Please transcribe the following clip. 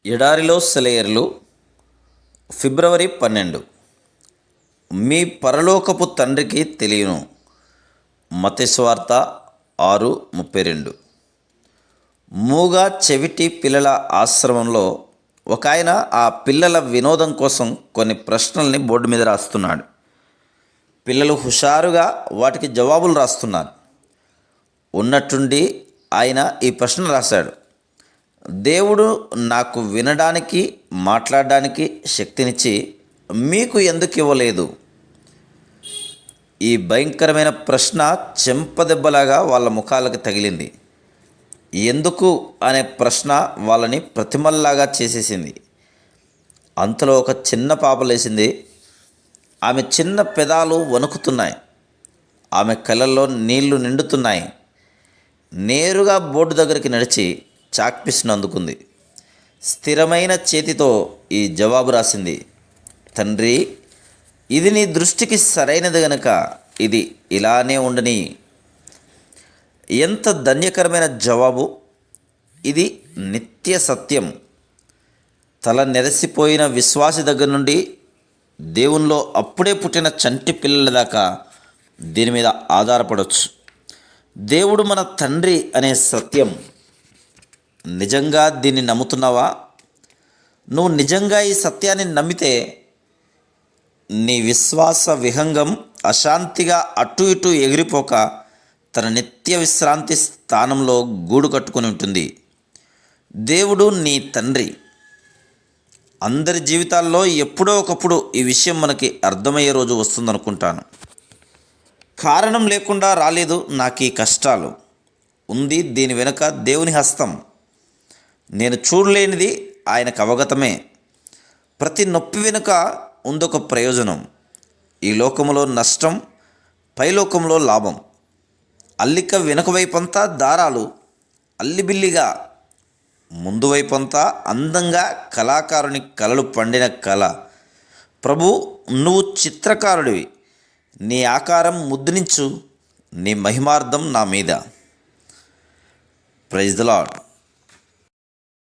ఎడారిలో సెలయేర్లు ఫిబ్రవరి 12. మీ పరలోకపు తండ్రికి తెలియను. మత్తయి సువార్త 6:32. మూగ చెవిటి పిల్లల ఆశ్రమంలో ఒక ఆయన ఆ పిల్లల వినోదం కోసం కొన్ని ప్రశ్నల్ని బోర్డు మీద రాస్తున్నాడు. పిల్లలు హుషారుగా వాటికి జవాబులు రాస్తున్నారు. ఉన్నట్టుండి ఆయన ఈ ప్రశ్న రాశాడు: దేవుడు నాకు వినడానికి, మాట్లాడడానికి శక్తినిచ్చి మీకు ఎందుకు ఇవ్వలేదు? ఈ భయంకరమైన ప్రశ్న చెంపదెబ్బలాగా వాళ్ళ ముఖాలకు తగిలింది. ఎందుకు అనే ప్రశ్న వాళ్ళని ప్రతిమల్లాగా చేసేసింది. అంతలో ఒక చిన్న పాప లేచింది. ఆమె చిన్న పెదాలు వణుకుతున్నాయి. ఆమె కళ్ళల్లో నీళ్లు నిండుతున్నాయి. నేరుగా బోర్డు దగ్గరికి నడిచి చాక్పీస్ను అందుకుంది. స్థిరమైన చేతితో ఈ జవాబు రాసింది: తండ్రి, ఇది నీ దృష్టికి సరైనది గనుక ఇది ఇలానే ఉండని. ఎంత ధన్యకరమైన జవాబు! ఇది నిత్య సత్యం. తల నెరసిపోయిన విశ్వాసి దగ్గర నుండి దేవునిలో అప్పుడే పుట్టిన చంటి పిల్లల దాకా దీని మీద ఆధారపడవచ్చు. దేవుడు మన తండ్రి అనే సత్యం. నిజంగా దీన్ని నమ్ముతున్నావా? నువ్వు నిజంగా ఈ సత్యాన్ని నమ్మితే నీ విశ్వాస విహంగం అశాంతిగా అటు ఇటు ఎగిరిపోక తన నిత్య విశ్రాంతి స్థానంలో గూడు కట్టుకుని ఉంటుంది. దేవుడు నీ తండ్రి. అందరి జీవితాల్లో ఎప్పుడో ఒకప్పుడు ఈ విషయం మనకి అర్థమయ్యే రోజు వస్తుందనుకుంటాను. కారణం లేకుండా రాలేదు నాకు ఈ కష్టాలు. ఉంది దీని వెనుక దేవుని హస్తం. నేను చూడలేనిది ఆయనకు అవగతమే. ప్రతి నొప్పి వెనుక ఉందొక ప్రయోజనం. ఈ లోకంలో నష్టం, పైలోకంలో లాభం. అల్లిక వెనుక వైపంతా దారాలు అల్లిబిల్లిగా, ముందు వైపంతా అందంగా కళాకారుని కలలు పండిన కళ. ప్రభు, నువ్వు చిత్రకారుడివి. నీ ఆకారం ముద్రించు. నీ మహిమార్థం నా మీద. Praise the lord.